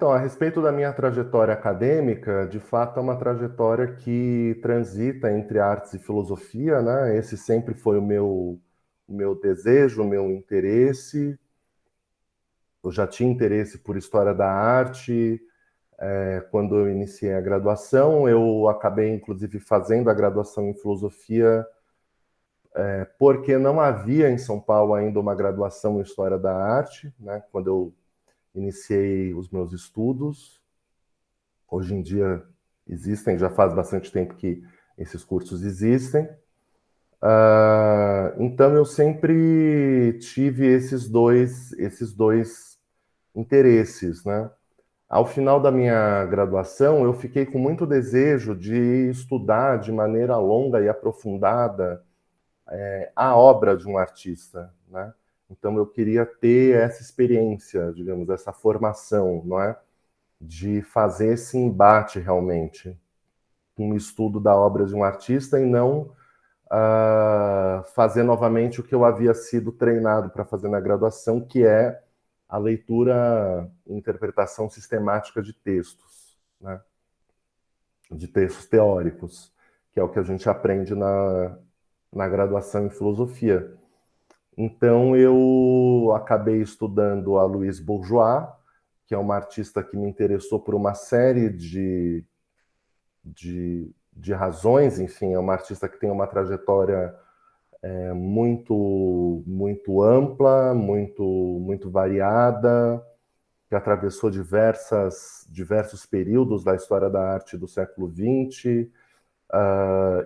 Então, a respeito da minha trajetória acadêmica, de fato é uma trajetória que transita entre artes e filosofia, né? Esse sempre foi o meu desejo, o meu interesse. Eu já tinha interesse por história da arte. Quando eu iniciei a graduação, eu acabei, inclusive, fazendo a graduação em filosofia, porque não havia em São Paulo ainda uma graduação em história da arte, né? Quando eu iniciei os meus estudos. Hoje em dia existem, já faz bastante tempo que esses cursos existem. Então eu sempre tive esses dois interesses, né? Ao final da minha graduação, eu fiquei com muito desejo de estudar de maneira longa e aprofundada a obra de um artista, né? Então eu queria ter essa experiência, digamos, essa formação, não é? De fazer esse embate realmente, um estudo da obra de um artista e não fazer novamente o que eu havia sido treinado para fazer na graduação, que é a leitura e interpretação sistemática de textos, né? De textos teóricos, que é o que a gente aprende na graduação em filosofia. Então eu acabei estudando a Louise Bourgeois, que é uma artista que me interessou por uma série de razões. Enfim, é uma artista que tem uma trajetória muito ampla, muito variada, que atravessou diversos períodos da história da arte do século XX,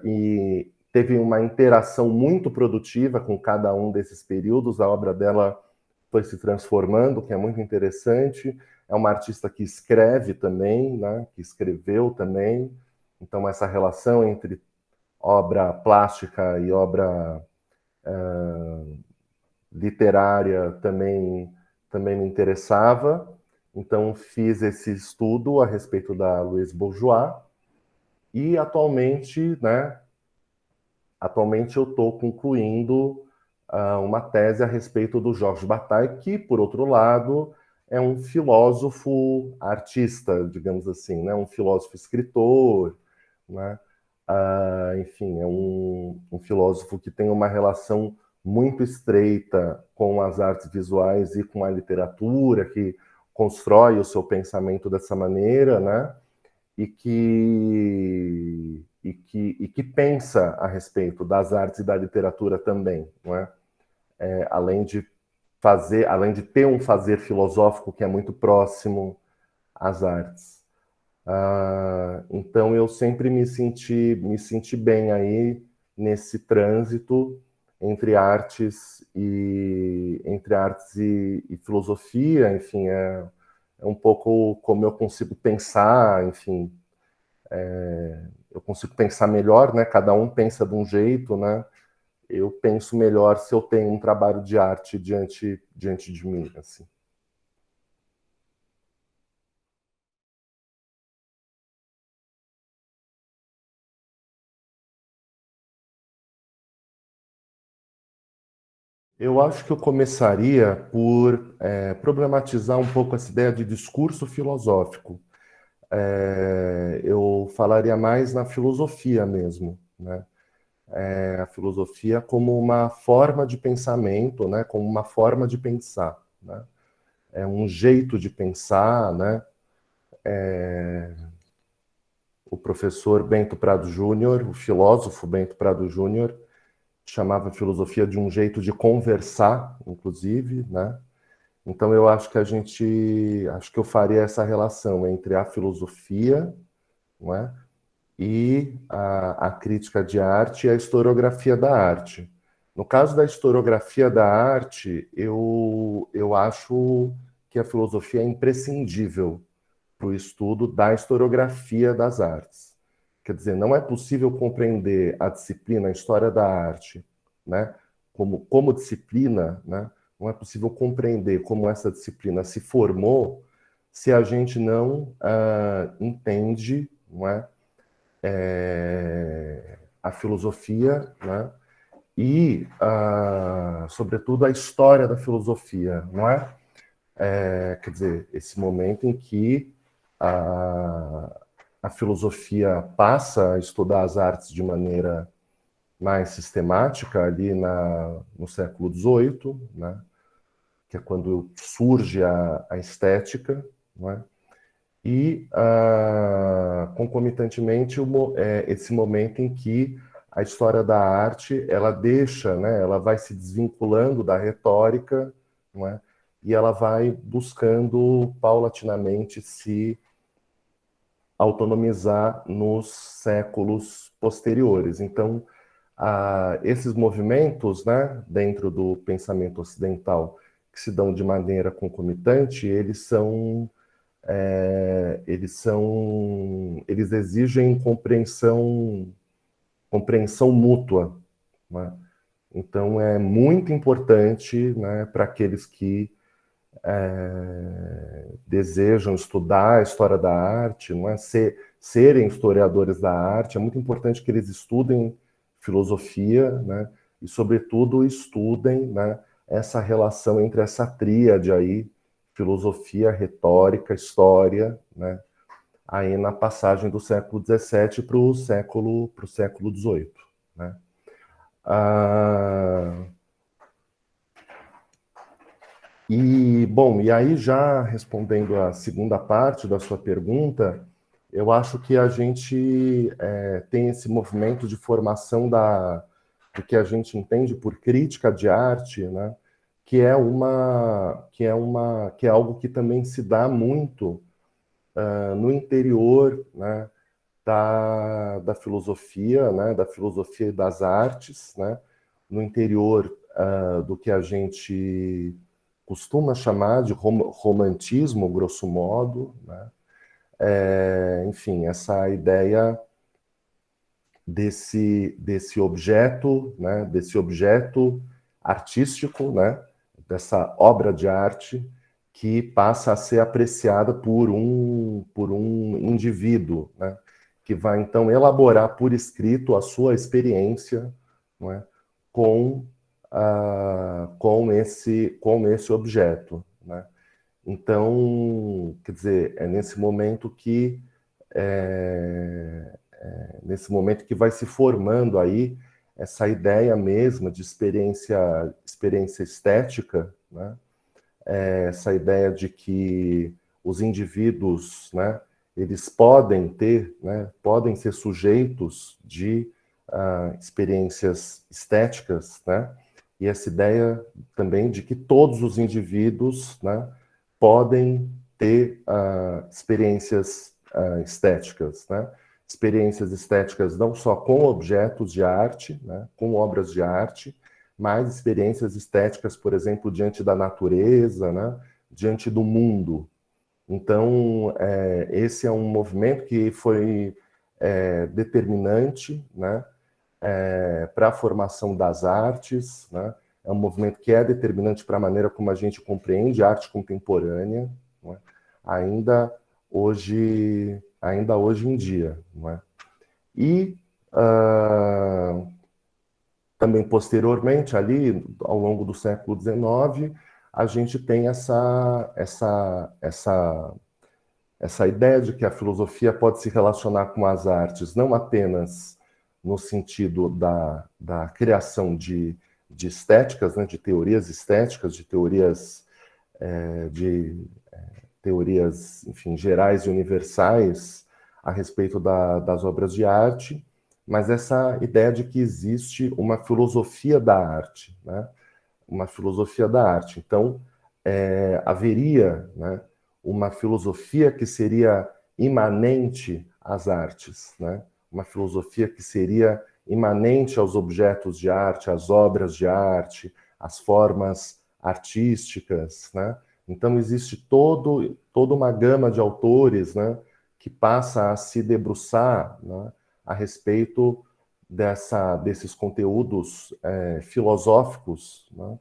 e teve uma interação muito produtiva com cada um desses períodos. A obra dela foi se transformando, que é muito interessante. É uma artista que escreve também, né? Que escreveu também. Então, essa relação entre obra plástica e obra literária também me interessava. Então, fiz esse estudo a respeito da Louise Bourgeois e atualmente eu estou concluindo uma tese a respeito do Georges Bataille, que, por outro lado, é um filósofo artista, digamos assim, né? Um filósofo escritor, né? Enfim, é um filósofo que tem uma relação muito estreita com as artes visuais e com a literatura, que constrói o seu pensamento dessa maneira, né? E que pensa a respeito das artes e da literatura também, não é? Além de ter um fazer filosófico que é muito próximo às artes. Então eu sempre me senti bem aí nesse trânsito entre artes e filosofia. Enfim, é um pouco como eu consigo pensar. Enfim, eu consigo pensar melhor, né? Cada um pensa de um jeito, né? Eu penso melhor se eu tenho um trabalho de arte diante de mim, assim. Eu acho que eu começaria por problematizar um pouco essa ideia de discurso filosófico. Eu falaria mais na filosofia mesmo, né? A filosofia como uma forma de pensamento, né? Como uma forma de pensar, né? É um jeito de pensar, né? O professor Bento Prado Júnior, o filósofo Bento Prado Júnior, chamava a filosofia de um jeito de conversar, inclusive, né? Então eu acho que eu faria essa relação entre a filosofia, não é? E a crítica de arte e a historiografia da arte. No caso da historiografia da arte, eu acho que a filosofia é imprescindível para o estudo da historiografia das artes. Quer dizer, não é possível compreender a disciplina, a história da arte, né, como disciplina, né? Não é possível compreender como essa disciplina se formou se a gente não entende, não é, a filosofia, né? E, sobretudo, a história da filosofia, não é? quer dizer, esse momento em que a filosofia passa a estudar as artes de maneira mais sistemática ali no século XVIII, né? Que é quando surge a estética, né? E, concomitantemente, esse momento em que a história da arte, ela deixa, né, ela vai se desvinculando da retórica, não é? E ela vai buscando, paulatinamente, se autonomizar nos séculos posteriores. Então, esses movimentos, né, dentro do pensamento ocidental, que se dão de maneira concomitante, eles exigem compreensão mútua, né? Então é muito importante, né, para aqueles que desejam estudar a história da arte, não é, serem historiadores da arte, é muito importante que eles estudem filosofia, né, e sobretudo estudem, né, essa relação entre essa tríade aí, filosofia, retórica, história, né, aí na passagem do século XVII para o século XVIII, né? Bom, e aí já respondendo a segunda parte da sua pergunta, eu acho que a gente tem esse movimento de formação do que a gente entende por crítica de arte, né? Que é algo que também se dá muito no interior, né, da filosofia, né, da filosofia e das artes, né, no interior do que a gente costuma chamar de romantismo, grosso modo, né? Enfim, essa ideia desse objeto, né, desse objeto artístico, né, dessa obra de arte que passa a ser apreciada por um indivíduo, né, que vai então elaborar por escrito a sua experiência, não é, com esse objeto, né? Então, quer dizer, é nesse momento que vai se formando aí essa ideia mesma de experiência estética, né? Essa ideia de que os indivíduos, né, eles podem ter, né, podem ser sujeitos de experiências estéticas, né? E essa ideia também de que todos os indivíduos, né, podem ter experiências estéticas, né? Experiências estéticas não só com objetos de arte, né, com obras de arte, mas experiências estéticas, por exemplo, diante da natureza, né, diante do mundo. Então, esse é um movimento que foi determinante, né, para a formação das artes, né? É um movimento que é determinante para a maneira como a gente compreende a arte contemporânea, não é? Ainda hoje em dia, não é? E também posteriormente, ali, ao longo do século XIX, a gente tem essa ideia de que a filosofia pode se relacionar com as artes, não apenas no sentido da criação de estéticas, né, de teorias estéticas, de teorias, enfim, gerais e universais a respeito das obras de arte, mas essa ideia de que existe uma filosofia da arte, né? Uma filosofia da arte. Então, haveria, né, uma filosofia que seria imanente às artes, né? Uma filosofia que seria imanente aos objetos de arte, às obras de arte, às formas artísticas, né? Então existe toda uma gama de autores, né, que passa a se debruçar, né, a respeito desses conteúdos filosóficos, né,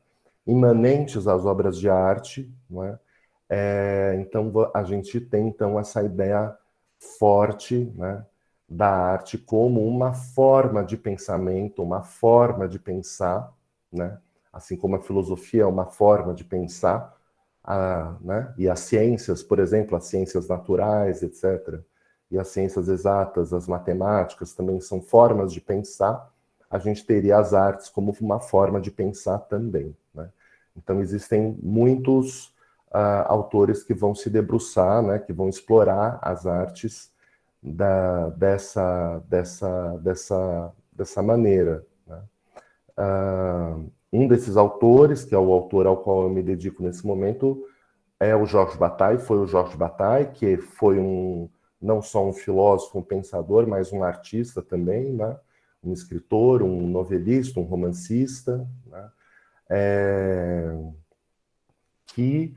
imanentes às obras de arte, não é? Então a gente tem então essa ideia forte, né, da arte como uma forma de pensamento, uma forma de pensar, né? Assim como a filosofia é uma forma de pensar, né? E as ciências, por exemplo, as ciências naturais, etc., e as ciências exatas, as matemáticas, também são formas de pensar, a gente teria as artes como uma forma de pensar também, né? Então, existem muitos autores que vão se debruçar, né, que vão explorar as artes dessa maneira, né? Um desses autores, que é o autor ao qual eu me dedico nesse momento, é o Georges Bataille, foi o Georges Bataille, que foi não só um filósofo, um pensador, mas um artista também, né? Um escritor, um novelista, um romancista, né? Que,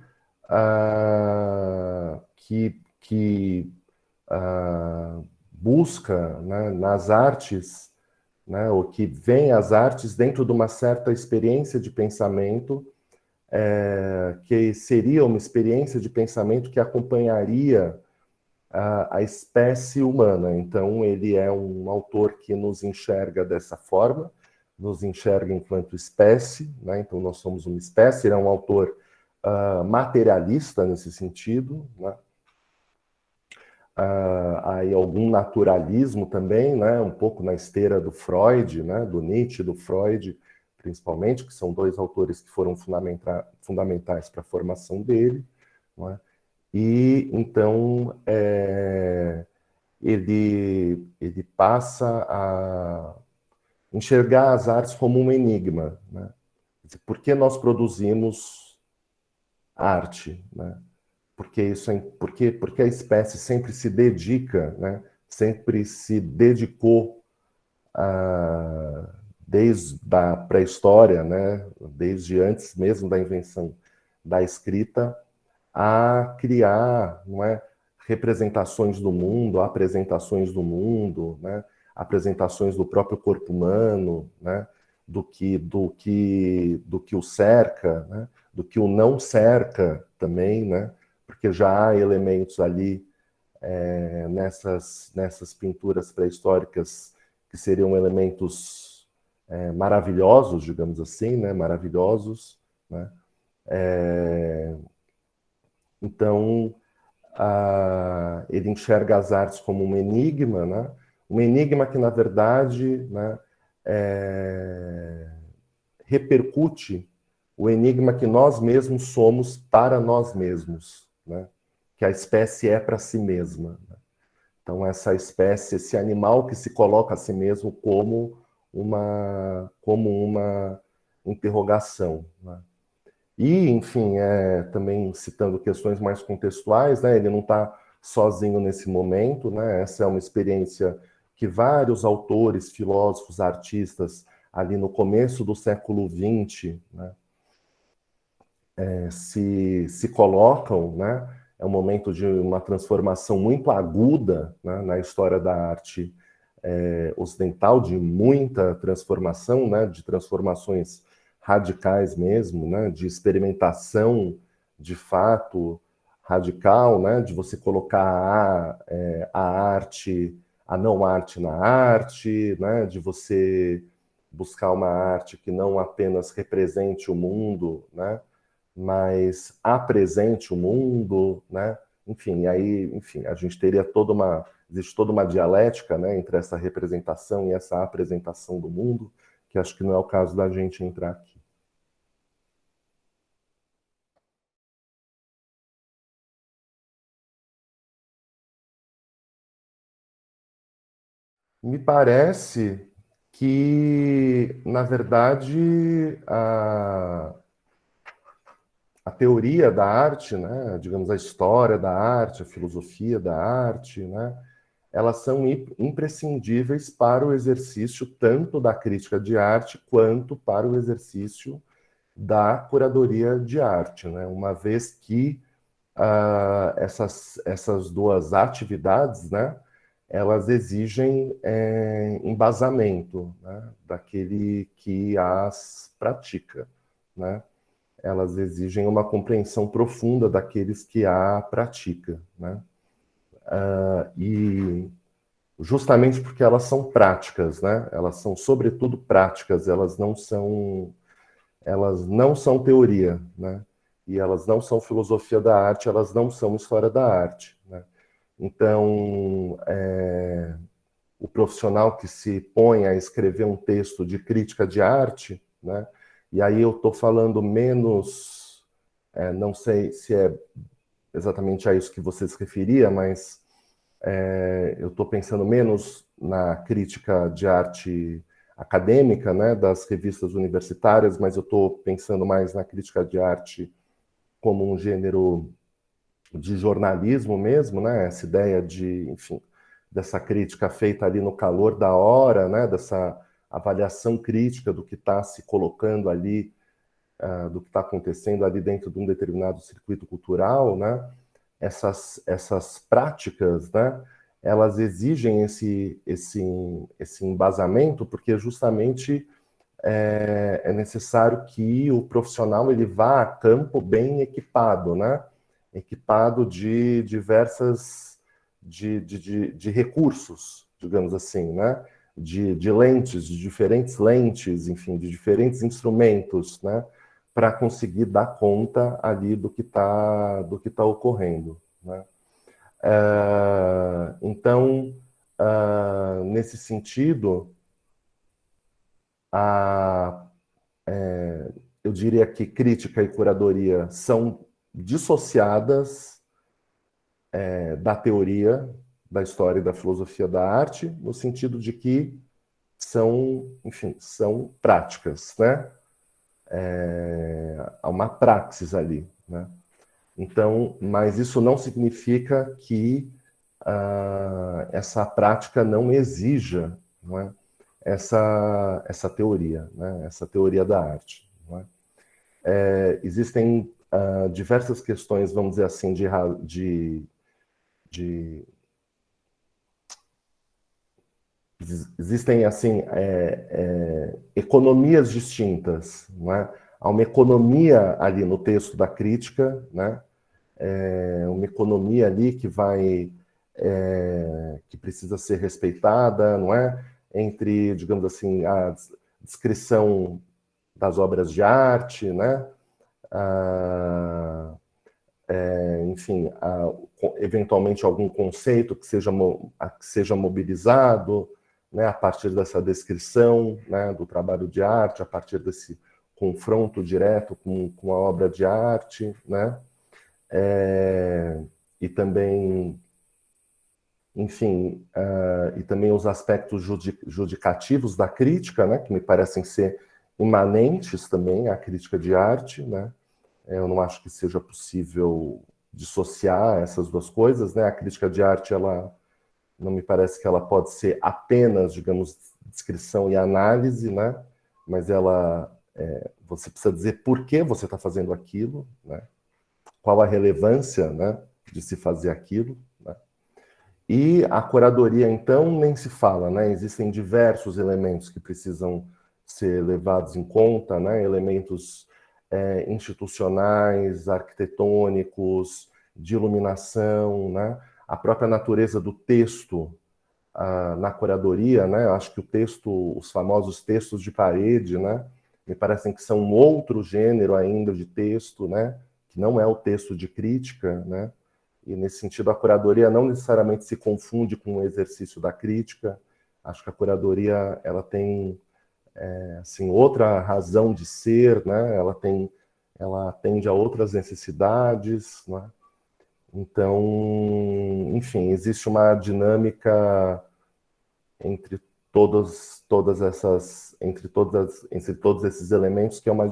busca, né, nas artes, né, ou que vem às artes dentro de uma certa experiência de pensamento, que seria uma experiência de pensamento que acompanharia a espécie humana. Então, ele é um autor que nos enxerga dessa forma, nos enxerga enquanto espécie, né? Então, nós somos uma espécie. Ele é um autor materialista nesse sentido, né? Aí algum naturalismo também, né? Um pouco na esteira do Freud, né? Do Nietzsche, do Freud, principalmente, que são dois autores que foram fundamentais para a formação dele, não é? E então ele passa a enxergar as artes como um enigma, né? Por que nós produzimos arte, né? Porque a espécie sempre se dedica, né? Sempre se dedicou desde a pré-história, né? Desde antes mesmo da invenção da escrita, a criar, não é, representações do mundo, apresentações do mundo, né, apresentações do próprio corpo humano, né, do que o cerca, né, do que o não cerca também, né, porque já há elementos ali nessas pinturas pré-históricas que seriam elementos maravilhosos, digamos assim, né, maravilhosos, né. Então, ele enxerga as artes como um enigma, né? Um enigma que, na verdade, né, repercute o enigma que nós mesmos somos para nós mesmos, né? Que a espécie é para si mesma, né? Então, essa espécie, esse animal que se coloca a si mesmo como uma interrogação, né? E, enfim, também citando questões mais contextuais, né, ele não está sozinho nesse momento, né, essa é uma experiência que vários autores, filósofos, artistas, ali no começo do século XX, né, se colocam, né, é um momento de uma transformação muito aguda, né, na história da arte ocidental, de muita transformação, né, de transformações radicais mesmo, né, de experimentação de fato radical, né, de você colocar a arte, a não arte na arte, né, de você buscar uma arte que não apenas represente o mundo, né, mas apresente o mundo, né? Enfim, aí, enfim, a gente teria existe toda uma dialética, né, entre essa representação e essa apresentação do mundo, que acho que não é o caso da gente entrar aqui. Me parece que, na verdade, a teoria da arte, né, digamos, a história da arte, a filosofia da arte, né, elas são imprescindíveis para o exercício tanto da crítica de arte quanto para o exercício da curadoria de arte, né? Uma vez que essas duas atividades, né, elas exigem embasamento, né, daquele que as pratica, né? Elas exigem uma compreensão profunda daqueles que a pratica, né? E justamente porque elas são práticas, né? Elas são sobretudo práticas, elas não são teoria, né? e elas não são filosofia da arte, elas não são história da arte, né? Então, o profissional que se põe a escrever um texto de crítica de arte, né? E aí eu estou falando menos, não sei se é exatamente a isso que você se referia, mas eu estou pensando menos na crítica de arte acadêmica, né, das revistas universitárias, mas eu estou pensando mais na crítica de arte como um gênero de jornalismo mesmo, né, essa ideia de, enfim, dessa crítica feita ali no calor da hora, né, dessa avaliação crítica do que está se colocando ali, do que está acontecendo ali dentro de um determinado circuito cultural, né, essas práticas, né, elas exigem esse embasamento, porque justamente é necessário que o profissional ele vá a campo bem equipado, né? Equipado de de recursos, digamos assim, né? De lentes, de diferentes lentes, enfim, de diferentes instrumentos, né? Para conseguir dar conta ali do que tá ocorrendo, né? Então, nesse sentido, a, eu diria que crítica e curadoria são dissociadas da teoria da história e da filosofia da arte, no sentido de que são, enfim, são práticas, né? Há uma praxis ali, né? Então, mas isso não significa que essa prática não exija, não é? essa teoria, né? Essa teoria da arte. Não é? Existem diversas questões, vamos dizer assim, de existem assim economias distintas, não é? Há uma economia ali no texto da crítica, né? Uma economia ali que precisa ser respeitada, não é? Entre, digamos assim, a descrição das obras de arte, né? Ah, enfim, eventualmente algum conceito que seja mobilizado, né, a partir dessa descrição, né, do trabalho de arte, a partir desse confronto direto com a obra de arte, né, e também, enfim, e também os aspectos judicativos da crítica, né, que me parecem ser imanentes também à crítica de arte, né. Eu não acho que seja possível dissociar essas duas coisas, né? A crítica de arte, ela não me parece que ela pode ser apenas, digamos, descrição e análise, né? Mas você precisa dizer por que você está fazendo aquilo, né? Qual a relevância, né, de se fazer aquilo, né? E a curadoria, então, nem se fala, né? Existem diversos elementos que precisam ser levados em conta, né? Elementos institucionais, arquitetônicos, de iluminação, né? A própria natureza do texto na curadoria, né? Eu acho que o texto, os famosos textos de parede, né? Me parecem que são um outro gênero ainda de texto, né? Que não é o texto de crítica, né? E nesse sentido a curadoria não necessariamente se confunde com o exercício da crítica. Acho que a curadoria ela tem assim outra razão de ser, né? Ela atende a outras necessidades, né? Então, enfim, existe uma dinâmica entre entre todos esses elementos que é uma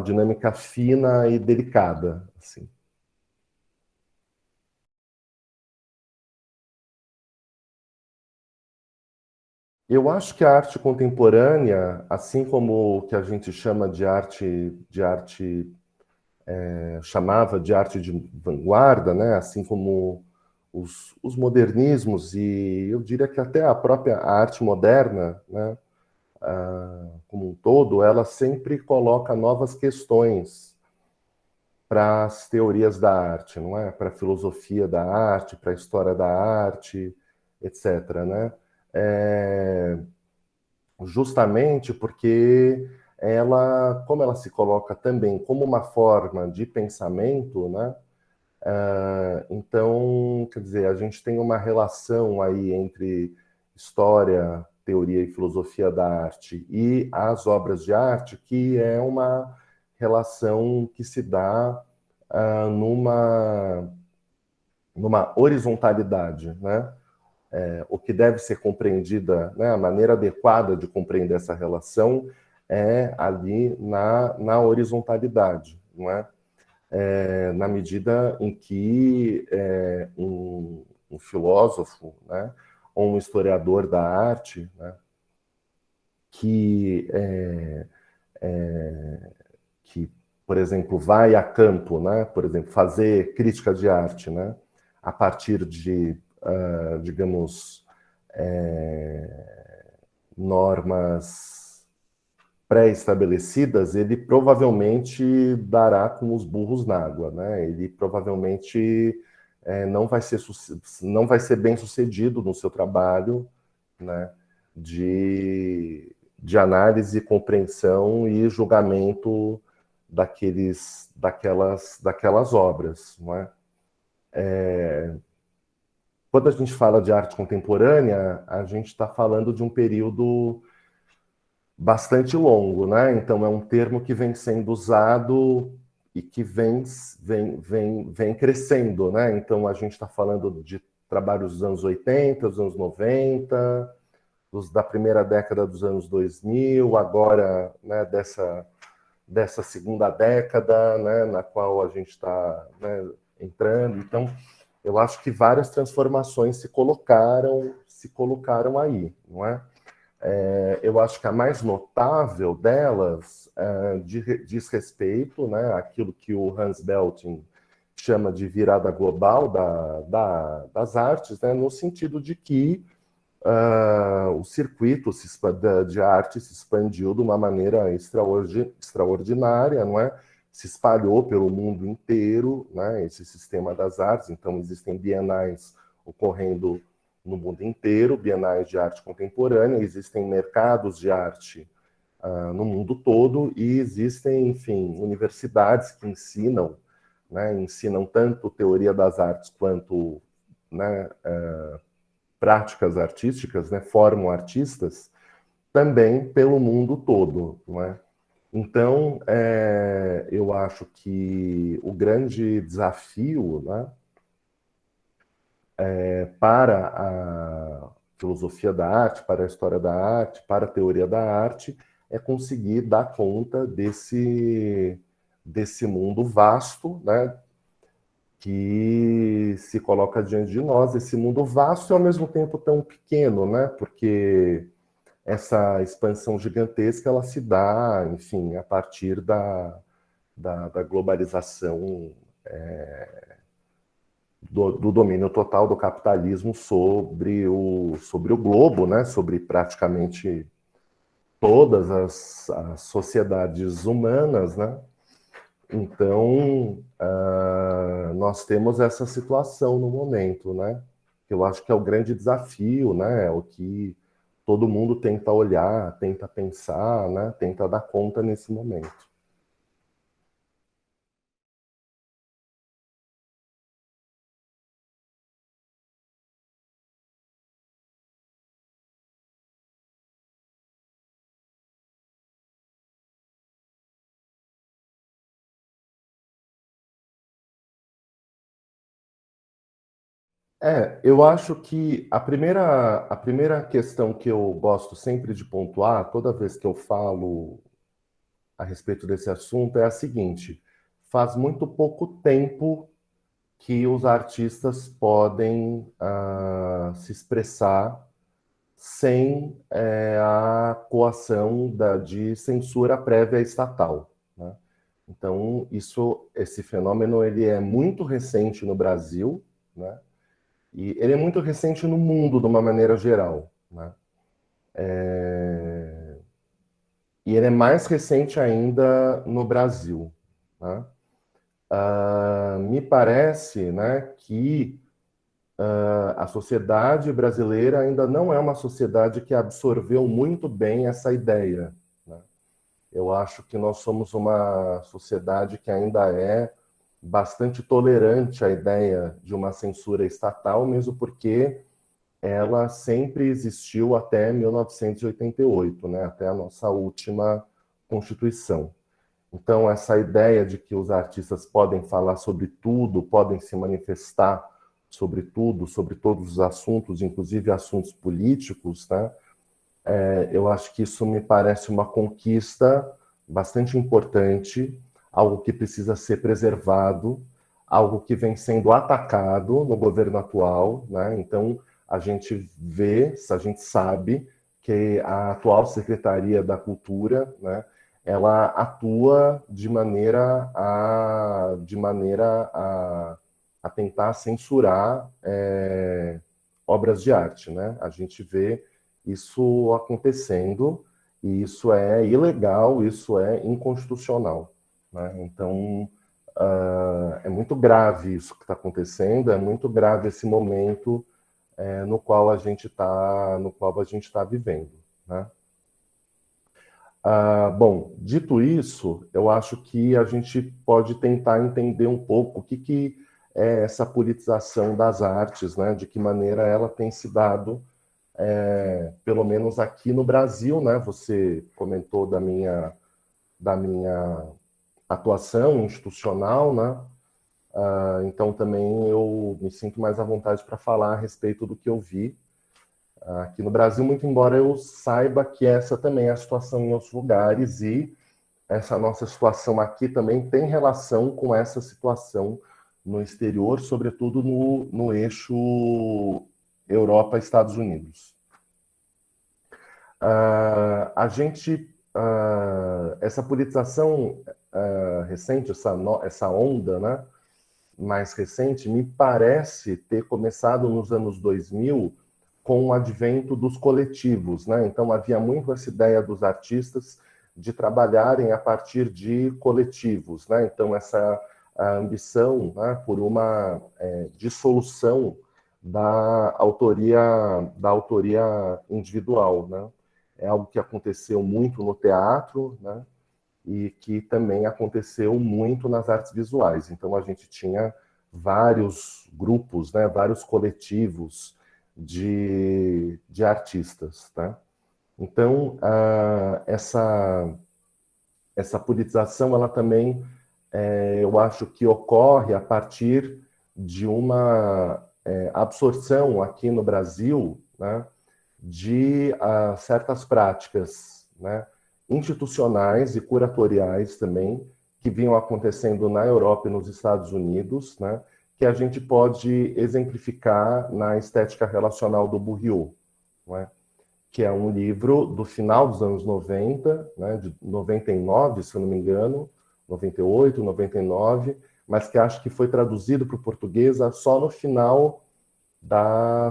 dinâmica fina e delicada, assim. Eu acho que a arte contemporânea, assim como o que a gente chama chamava de arte de vanguarda, né? Assim como os modernismos e eu diria que até a própria arte moderna, né? Como um todo, ela sempre coloca novas questões para as teorias da arte, não é? Para a filosofia da arte, para a história da arte, etc., né? É, justamente porque ela, como ela se coloca também como uma forma de pensamento, né? Então, quer dizer, a gente tem uma relação aí entre história, teoria e filosofia da arte e as obras de arte, que é uma relação que se dá numa horizontalidade, né? O que deve ser compreendida, né, a maneira adequada de compreender essa relação é ali na horizontalidade, não é? Na medida em que um filósofo, né, ou um historiador da arte, né, que, que, por exemplo, vai a campo, né, por exemplo, fazer crítica de arte, né, a partir de, digamos, normas pré-estabelecidas, ele provavelmente dará com os burros na água, né? Ele provavelmente não vai ser bem sucedido no seu trabalho, né? De análise, compreensão e julgamento daquelas obras, não é? Quando a gente fala de arte contemporânea, a gente está falando de um período bastante longo, né? Então é um termo que vem sendo usado e que vem crescendo, né? Então a gente está falando de trabalhos dos anos 80, dos anos 90, da primeira década dos anos 2000, agora, né, dessa segunda década, né, na qual a gente está, né, entrando. Então eu acho que várias transformações se colocaram aí, não é? Eu acho que a mais notável delas diz respeito, né, àquilo que o Hans Belting chama de virada global das artes, né, no sentido de que o circuito de arte se expandiu de uma maneira extraordinária, não é? Se espalhou pelo mundo inteiro, né, esse sistema das artes. Então, existem bienais ocorrendo no mundo inteiro, bienais de arte contemporânea, existem mercados de arte no mundo todo e existem, enfim, universidades que ensinam, né, ensinam tanto teoria das artes quanto, né, práticas artísticas, né, formam artistas também pelo mundo todo, não é? Então, eu acho que o grande desafio, né, para a filosofia da arte, para a história da arte, para a teoria da arte, é conseguir dar conta desse mundo vasto, né, que se coloca diante de nós, esse mundo vasto e ao mesmo tempo tão pequeno, né, porque essa expansão gigantesca ela se dá, enfim, a partir da globalização, do domínio total do capitalismo sobre o globo, né? Sobre praticamente todas as sociedades humanas, né? Então, nós temos essa situação no momento, né? Eu acho que é o grande desafio, né? É o que todo mundo tenta olhar, tenta pensar, né? Tenta dar conta nesse momento. Eu acho que a primeira questão que eu gosto sempre de pontuar, toda vez que eu falo a respeito desse assunto, é a seguinte: faz muito pouco tempo que os artistas podem se expressar sem a coação de censura prévia estatal, né? Então, esse fenômeno ele é muito recente no Brasil, né? E ele é muito recente no mundo, de uma maneira geral, né? E ele é mais recente ainda no Brasil, né? Me parece, né, que a sociedade brasileira ainda não é uma sociedade que absorveu muito bem essa ideia, né? Eu acho que nós somos uma sociedade que ainda é bastante tolerante à ideia de uma censura estatal, mesmo porque ela sempre existiu até 1988, né, até a nossa última Constituição. Então, essa ideia de que os artistas podem falar sobre tudo, podem se manifestar sobre tudo, sobre todos os assuntos, inclusive assuntos políticos, né, eu acho que isso me parece uma conquista bastante importante, algo que precisa ser preservado, algo que vem sendo atacado no governo atual, né? Então, a gente vê, a gente sabe que a atual Secretaria da Cultura, né, ela atua de maneira a tentar censurar obras de arte, né? A gente vê isso acontecendo, e isso é ilegal, isso é inconstitucional, né? Então, é muito grave isso que está acontecendo, é muito grave esse momento no qual a gente está vivendo, né? Bom, dito isso, eu acho que a gente pode tentar entender um pouco o que é essa politização das artes, né? De que maneira ela tem se dado pelo menos aqui no Brasil, né? Você comentou da minha atuação institucional, né? Então também eu me sinto mais à vontade para falar a respeito do que eu vi aqui no Brasil, muito embora eu saiba que essa também é a situação em outros lugares, e essa nossa situação aqui também tem relação com essa situação no exterior, sobretudo no eixo Europa-Estados Unidos. Essa politização recente, essa onda, né, mais recente, me parece ter começado nos anos 2000 com o advento dos coletivos, né? Então havia muito essa ideia dos artistas de trabalharem a partir de coletivos, né? Então essa ambição, né, por uma dissolução da autoria individual, né? É algo que aconteceu muito no teatro, né? E que também aconteceu muito nas artes visuais. Então a gente tinha vários grupos, né? Vários coletivos de artistas, né? Então essa politização, ela também eu acho que ocorre a partir de uma absorção aqui no Brasil, né, de certas práticas, né, institucionais e curatoriais também, que vinham acontecendo na Europa e nos Estados Unidos, né, que a gente pode exemplificar na estética relacional do Bourriot, né, que é um livro do final dos anos 90, né, de 99, se eu não me engano, 98, 99, mas que acho que foi traduzido para o português só no final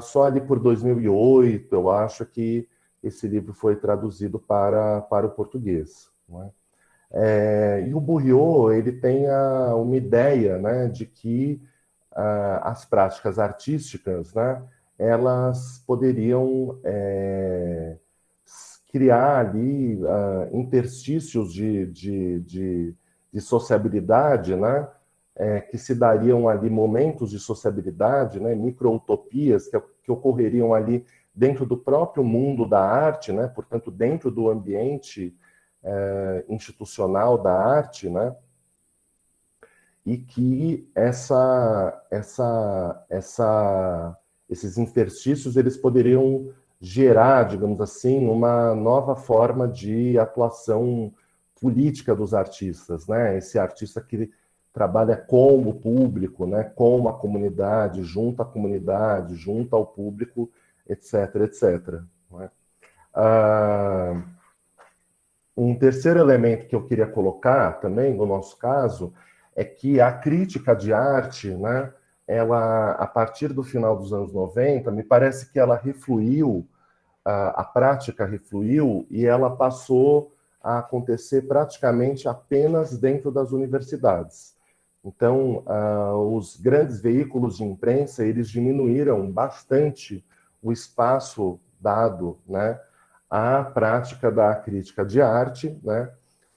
só ali por 2008, eu acho que esse livro foi traduzido para o português, não é? E o Bourriot, ele tem uma ideia, né, de que as práticas artísticas, né, elas poderiam criar ali interstícios de sociabilidade, né, que se dariam ali momentos de sociabilidade, né, micro-utopias que ocorreriam ali dentro do próprio mundo da arte, né, portanto, dentro do ambiente institucional da arte, né, e que esses interstícios eles poderiam gerar, digamos assim, uma nova forma de atuação política dos artistas, né? Esse artista que trabalha com o público, né? Com a comunidade, junto ao público, etc, etc. Né? Um terceiro elemento que eu queria colocar também, no nosso caso, é que a crítica de arte, né, ela, a partir do final dos anos 90, me parece que ela refluiu, a prática refluiu, e ela passou a acontecer praticamente apenas dentro das universidades. Então, os grandes veículos de imprensa, eles diminuíram bastante o espaço dado, né, à prática da crítica de arte, né,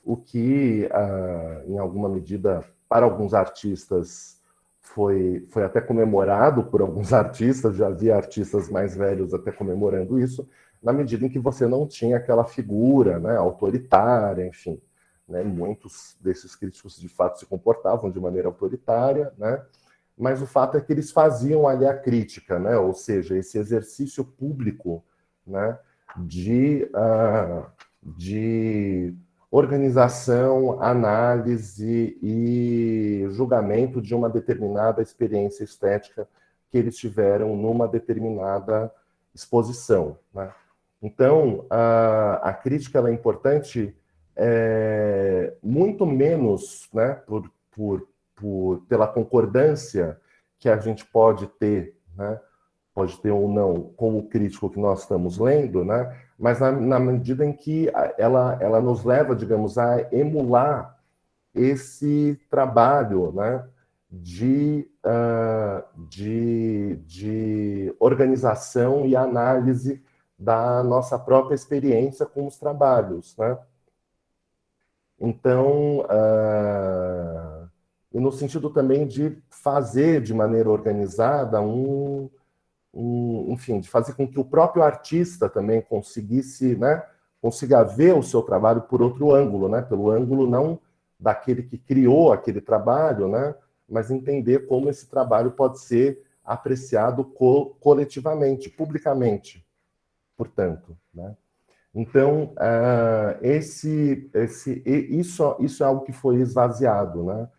o que, em alguma medida, para alguns artistas, foi até comemorado por alguns artistas, já havia artistas mais velhos até comemorando isso, na medida em que você não tinha aquela figura, né, autoritária, enfim. Né, muitos desses críticos, de fato, se comportavam de maneira autoritária, né, mas o fato é que eles faziam ali a crítica, né, ou seja, esse exercício público, né, de organização, análise e julgamento de uma determinada experiência estética que eles tiveram numa determinada exposição. Né? Então, a crítica ela é importante muito menos, né, pela concordância que a gente pode ter, né, pode ter ou não, com o crítico que nós estamos lendo, né? Mas na medida em que ela nos leva, digamos, a emular esse trabalho, né? De organização e análise da nossa própria experiência com os trabalhos, né? Então, e no sentido também de fazer de maneira organizada enfim, de fazer com que o próprio artista também conseguisse, né, consiga ver o seu trabalho por outro ângulo, né, pelo ângulo não daquele que criou aquele trabalho, né, mas entender como esse trabalho pode ser apreciado coletivamente, publicamente, portanto, né. Então, isso é algo que foi esvaziado, né?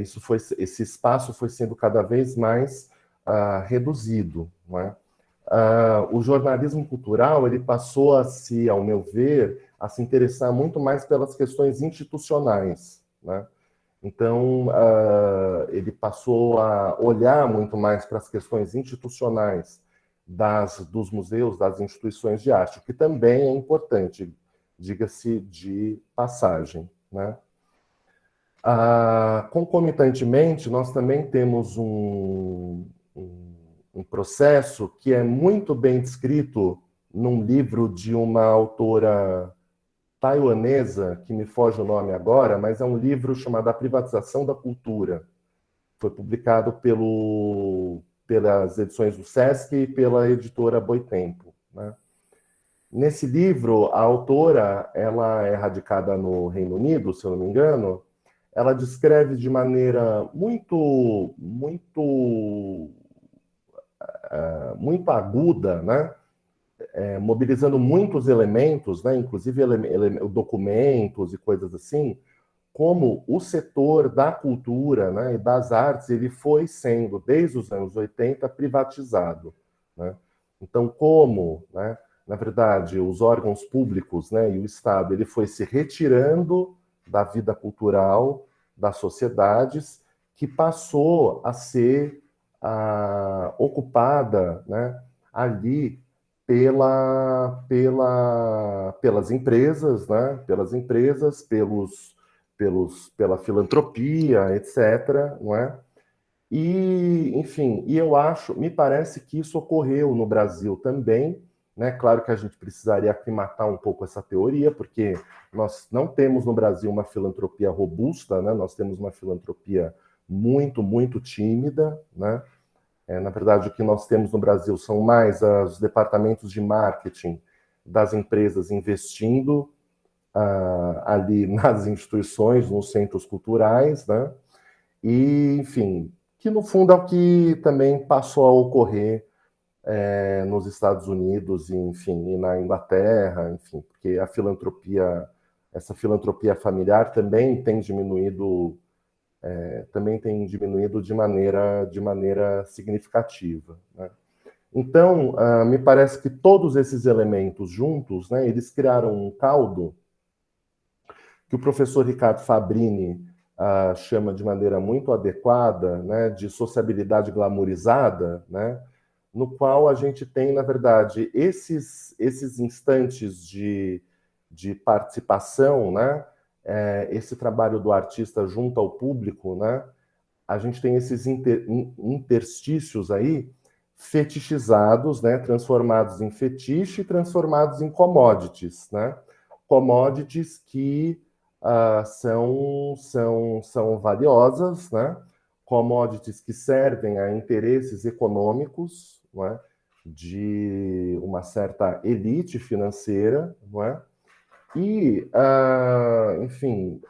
Esse espaço foi sendo cada vez mais reduzido, né? O jornalismo cultural ele passou a se, ao meu ver, a se interessar muito mais pelas questões institucionais, né? Então, ele passou a olhar muito mais para as questões institucionais dos museus, das instituições de arte, o que também é importante, diga-se de passagem, né? Concomitantemente, nós também temos um processo que é muito bem descrito num livro de uma autora taiwanesa, que me foge o nome agora, mas é um livro chamado A Privatização da Cultura. Foi publicado pelas edições do Sesc e pela editora Boitempo, né? Nesse livro, a autora, ela é radicada no Reino Unido, se eu não me engano, ela descreve de maneira muito aguda, né? Mobilizando muitos elementos, né? Inclusive documentos e coisas assim, como o setor da cultura, né, e das artes ele foi sendo, desde os anos 80, privatizado. Né? Então, como, né, na verdade, os órgãos públicos, né, e o Estado ele foi se retirando da vida cultural das sociedades, que passou a ser ocupada, né, ali pelas empresas, né, pela filantropia, etc., não é? E, enfim, me parece que isso ocorreu no Brasil também, né? Claro que a gente precisaria aclimatar um pouco essa teoria, porque nós não temos no Brasil uma filantropia robusta, né? Nós temos uma filantropia muito, muito tímida, né? Na verdade, o que nós temos no Brasil são mais os departamentos de marketing das empresas investindo ali nas instituições, nos centros culturais, né? E, enfim, que no fundo é o que também passou a ocorrer nos Estados Unidos, e, enfim, e na Inglaterra, enfim, porque essa filantropia familiar também tem diminuído de maneira significativa, né? Então, me parece que todos esses elementos juntos, né, eles criaram um caldo que o professor Ricardo Fabrini chama de maneira muito adequada, né, de sociabilidade glamourizada, né, no qual a gente tem, na verdade, esses instantes de participação, né, esse trabalho do artista junto ao público, né, a gente tem esses interstícios aí fetichizados, né, transformados em fetiche e transformados em commodities, né, commodities que são valiosas, né? Commodities que servem a interesses econômicos, não é? De uma certa elite financeira, não é? E, enfim,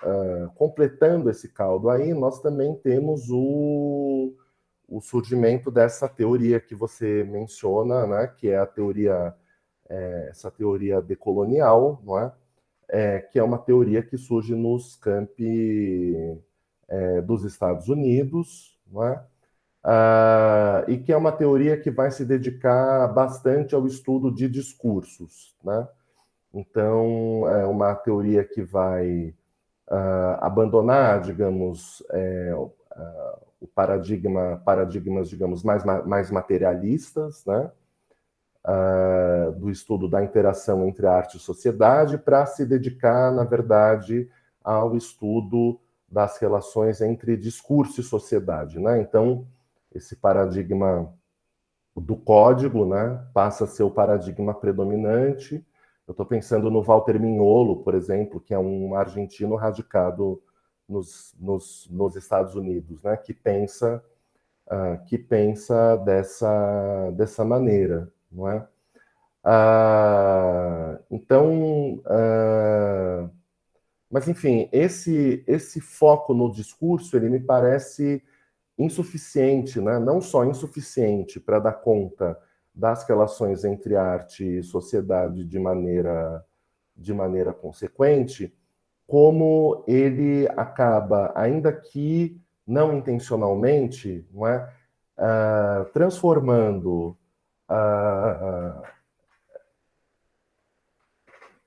completando esse caldo aí, nós também temos o surgimento dessa teoria que você menciona, né, que é a teoria, essa teoria decolonial, não é? Que é uma teoria que surge nos campi dos Estados Unidos, não é? E que é uma teoria que vai se dedicar bastante ao estudo de discursos, né? Então, é uma teoria que vai abandonar, digamos, o paradigmas, digamos, mais materialistas, né? Do estudo da interação entre arte e sociedade, para se dedicar, na verdade, ao estudo das relações entre discurso e sociedade, né? Então, esse paradigma do código, né, passa a ser o paradigma predominante. Eu estou pensando no Walter Mignolo, por exemplo, que é um argentino radicado nos Estados Unidos, né, que pensa dessa maneira, não é? Então, mas enfim, esse foco no discurso, ele me parece insuficiente, né? Não só insuficiente para dar conta das relações entre arte e sociedade de maneira consequente, como ele acaba, ainda que não intencionalmente, não é? Transformando,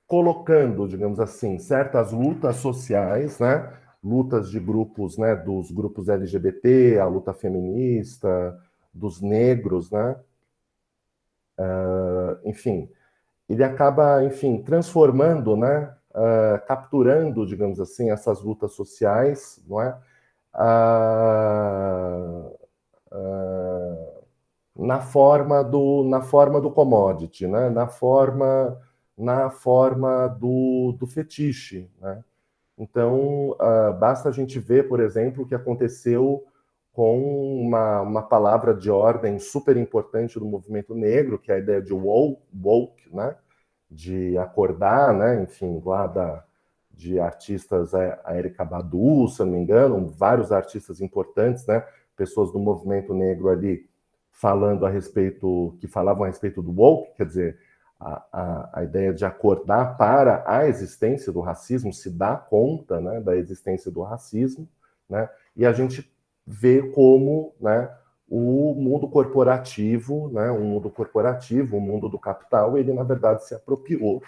colocando, digamos assim, certas lutas sociais, né? Lutas de grupos, né? Dos grupos LGBT, a luta feminista, dos negros, né? Enfim, ele acaba, enfim, transformando, né? Capturando, digamos assim, essas lutas sociais, não é? Uh, na forma do commodity, né? Na forma do fetiche, né? Então, basta a gente ver, por exemplo, o que aconteceu com uma palavra de ordem super importante do movimento negro, que é a ideia de woke, né? De acordar, né? Enfim, de artistas, a Erykah Badu, se eu não me engano, vários artistas importantes, né? Pessoas do movimento negro ali que falavam a respeito do woke, quer dizer, a ideia de acordar para a existência do racismo, se dar conta, né, da existência do racismo, né, e a gente vê como, né, o mundo corporativo, né, o mundo do capital, ele na verdade se apropriou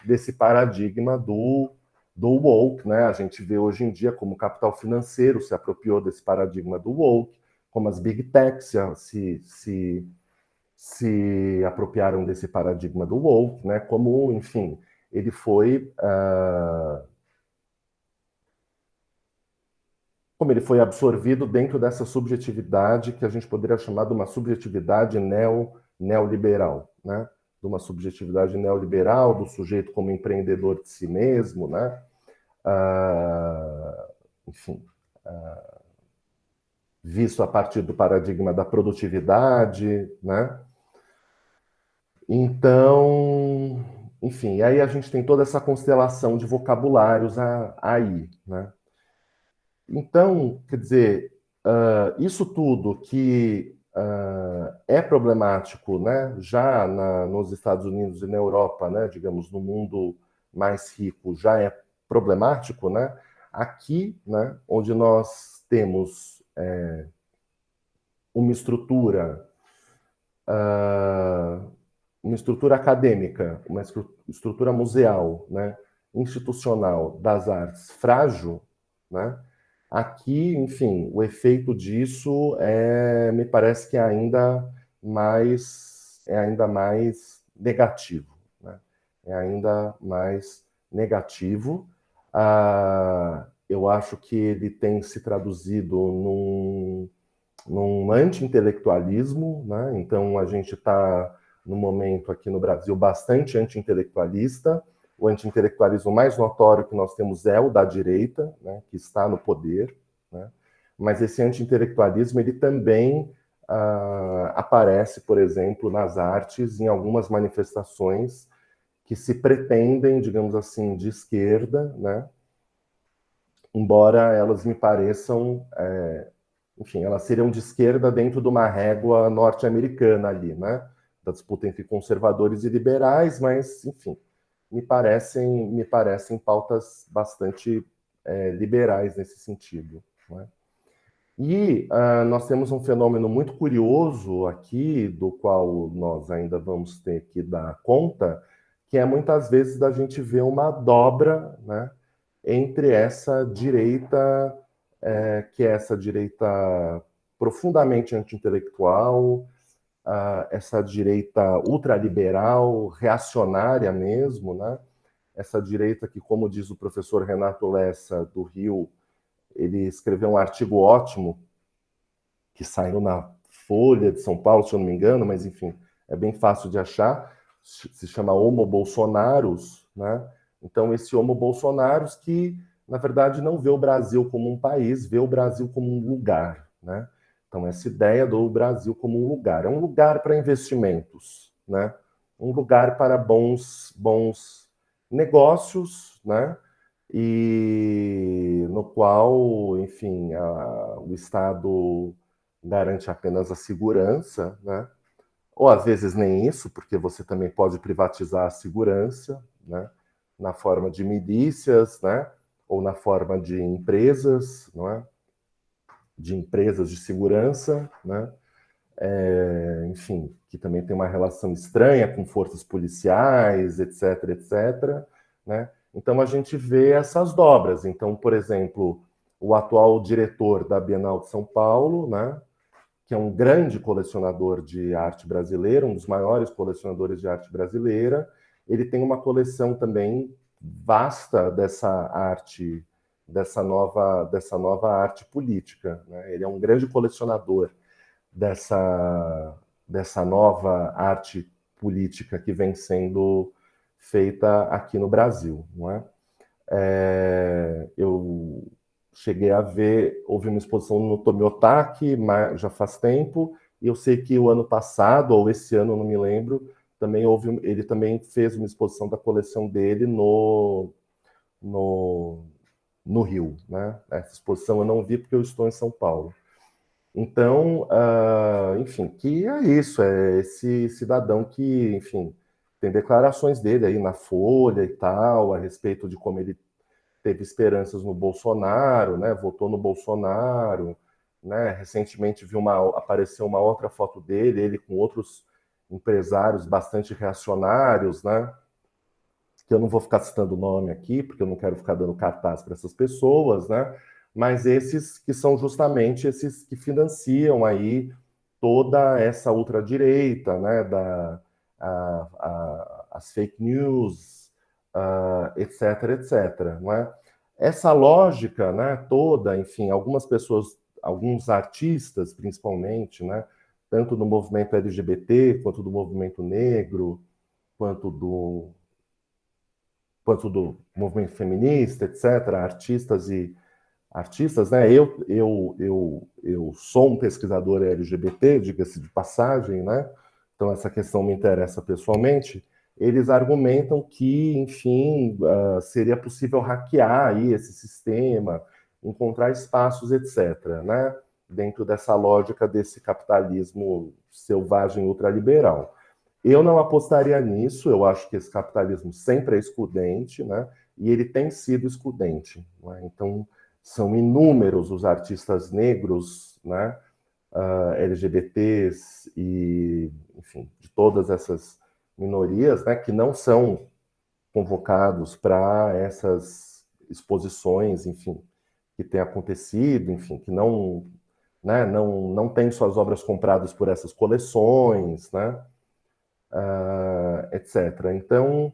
desse paradigma do woke, né? A gente vê hoje em dia como o capital financeiro se apropriou desse paradigma do woke, como as big techs se apropriaram desse paradigma do woke, né? Como, enfim, ele foi como ele foi absorvido dentro dessa subjetividade que a gente poderia chamar de uma subjetividade neoliberal, né? De uma subjetividade neoliberal do sujeito como empreendedor de si mesmo, né? Enfim, visto a partir do paradigma da produtividade, né? Então, enfim, aí a gente tem toda essa constelação de vocabulários aí, né? Então, quer dizer, isso tudo que é problemático, né, já nos Estados Unidos e na Europa, né, digamos, no mundo mais rico, já é problemático, né? Aqui, né, onde nós temos uma estrutura, uma estrutura acadêmica, uma estrutura museal, né, institucional das artes frágil, né? Aqui, enfim, o efeito disso me parece que é ainda mais negativo, né? É ainda mais negativo. Eu acho que ele tem se traduzido num anti-intelectualismo, né? Então a gente está no momento aqui no Brasil bastante anti-intelectualista, o anti-intelectualismo mais notório que nós temos é o da direita, né, que está no poder, né? Mas esse anti-intelectualismo ele também aparece, por exemplo, nas artes, em algumas manifestações que se pretendem, digamos assim, de esquerda, né? Embora elas me pareçam, enfim, elas seriam de esquerda dentro de uma régua norte-americana ali, né? Da disputa entre conservadores e liberais, mas, enfim, me parecem pautas bastante liberais nesse sentido, né? E nós temos um fenômeno muito curioso aqui, do qual nós ainda vamos ter que dar conta, que é muitas vezes da gente ver uma dobra, né, entre essa direita, que é essa direita profundamente anti-intelectual, essa direita ultraliberal, reacionária mesmo, né? Essa direita que, como diz o professor Renato Lessa, do Rio, ele escreveu um artigo ótimo que saiu na Folha de São Paulo, se eu não me engano, mas enfim, é bem fácil de achar, se chama Homo Bolsonaros, né? Então, esse Homo Bolsonaros que, na verdade, não vê o Brasil como um país, vê o Brasil como um lugar, né? Então, essa ideia do Brasil como um lugar. É um lugar para investimentos, né? Um lugar para bons negócios, né? E no qual, enfim, o Estado garante apenas a segurança, né? Ou às vezes nem isso, porque você também pode privatizar a segurança, né? Na forma de milícias, né? Ou na forma de empresas, não é? De empresas de segurança, né? Enfim, que também tem uma relação estranha com forças policiais, etc, etc, né? Então a gente vê essas dobras. Então, por exemplo, o atual diretor da Bienal de São Paulo, né, que é um grande colecionador de arte brasileira, um dos maiores colecionadores de arte brasileira, ele tem uma coleção também vasta dessa arte, dessa nova arte política, né? Ele é um grande colecionador dessa nova arte política que vem sendo feita aqui no Brasil, não é? Eu cheguei a ver, houve uma exposição no Tomiotaki, já faz tempo, e eu sei que o ano passado, ou esse ano, não me lembro, ele também fez uma exposição da coleção dele no, no Rio, né? Essa exposição eu não vi porque eu estou em São Paulo. Então, enfim, que é isso, é esse cidadão que, enfim, tem declarações dele aí na Folha e tal, a respeito de como ele teve esperanças no Bolsonaro, né, votou no Bolsonaro, né, recentemente apareceu uma outra foto dele, ele com outros empresários bastante reacionários, né, que eu não vou ficar citando o nome aqui, porque eu não quero ficar dando cartaz para essas pessoas, né? Mas esses que são justamente esses que financiam aí toda essa ultradireita, né? As fake news, etc, etc, não é? Essa lógica, né, toda, enfim, algumas pessoas, alguns artistas, principalmente, né, tanto do movimento LGBT, quanto do movimento negro, quanto do movimento feminista, etc., artistas, né? Eu sou um pesquisador LGBT, diga-se de passagem, né? Então essa questão me interessa pessoalmente. Eles argumentam que, enfim, seria possível hackear aí esse sistema, encontrar espaços, etc., né? Dentro dessa lógica desse capitalismo selvagem ultraliberal. Eu não apostaria nisso, eu acho que esse capitalismo sempre é excludente, né? E ele tem sido excludente, né? Então, são inúmeros os artistas negros, né? LGBTs e, enfim, de todas essas minorias, né? Que não são convocados para essas exposições, enfim, que têm acontecido, enfim, que não, né? Não têm suas obras compradas por essas coleções, né? Etc. Então,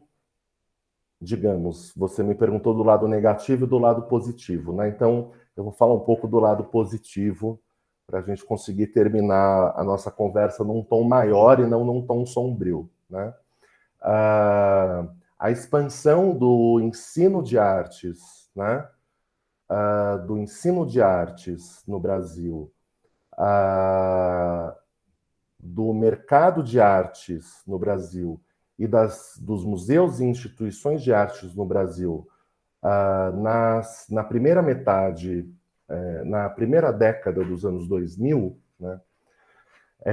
digamos, você me perguntou do lado negativo e do lado positivo, né? Então, eu vou falar um pouco do lado positivo para a gente conseguir terminar a nossa conversa num tom maior e não num tom sombrio, né? a expansão do ensino de artes, né? Do ensino de artes no Brasil, do mercado de artes no Brasil e dos museus e instituições de artes no Brasil na primeira metade, na primeira década dos anos 2000, né,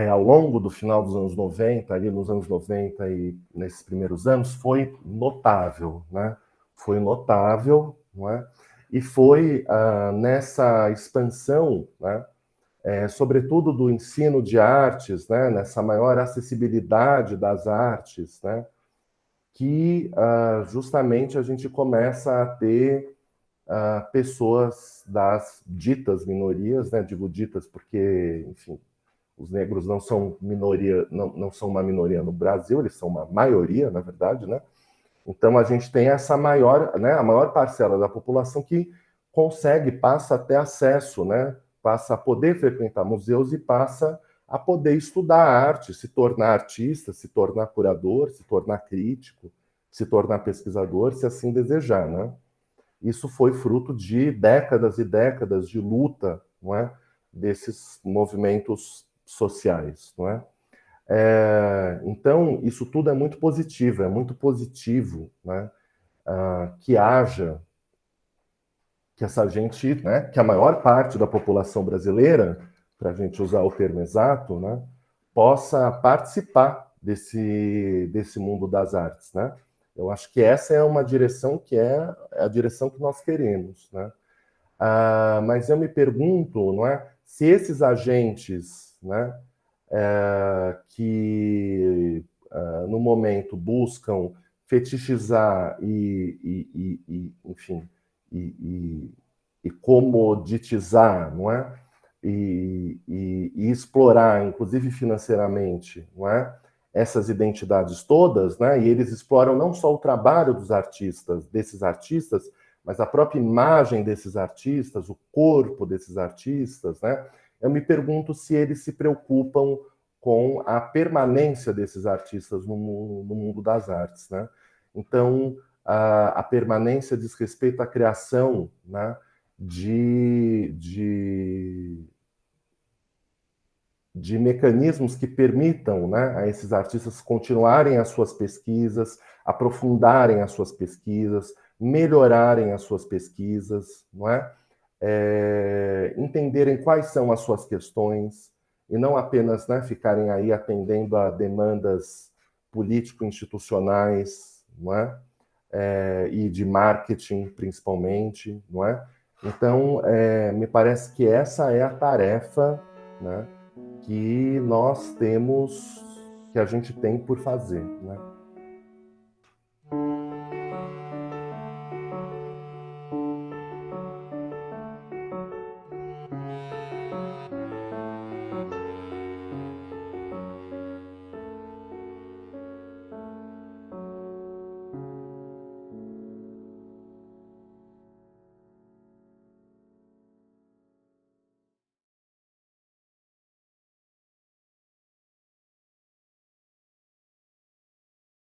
ao longo do final dos anos 90, ali nos anos 90 e nesses primeiros anos, foi notável, né? Foi notável, não é? E foi nessa expansão, né, sobretudo do ensino de artes, né, nessa maior acessibilidade das artes, né, que justamente a gente começa a ter pessoas das ditas minorias, né, digo ditas porque, enfim, os negros não são minoria, não são uma minoria no Brasil, eles são uma maioria, na verdade, né? Então a gente tem essa maior, né, a maior parcela da população que consegue, passa a ter acesso, né, passa a poder frequentar museus e passa a poder estudar arte, se tornar artista, se tornar curador, se tornar crítico, se tornar pesquisador, se assim desejar, né? Isso foi fruto de décadas e décadas de luta, não é, desses movimentos sociais, não é? Então, isso tudo é muito positivo, né? Que haja, que essa gente, né, que a maior parte da população brasileira, para a gente usar o termo exato, né, possa participar desse mundo das artes, né? Eu acho que essa é uma direção que é a direção que nós queremos, né? Mas eu me pergunto, não é, se esses agentes, né, que no momento buscam fetichizar enfim, e comoditizar, não é? E explorar, inclusive financeiramente, não é? Essas identidades todas, né? E eles exploram não só o trabalho dos artistas, desses artistas, mas a própria imagem desses artistas, o corpo desses artistas, né? Eu me pergunto se eles se preocupam com a permanência desses artistas no mundo das artes, né? Então, a permanência diz respeito à criação, né, de mecanismos que permitam, né, a esses artistas continuarem as suas pesquisas, aprofundarem as suas pesquisas, melhorarem as suas pesquisas, não é? Entenderem quais são as suas questões e não apenas, né, ficarem aí atendendo a demandas político-institucionais, não é? E de marketing, principalmente, não é? Então, me parece que essa é a tarefa, né, que nós temos, que a gente tem por fazer, né?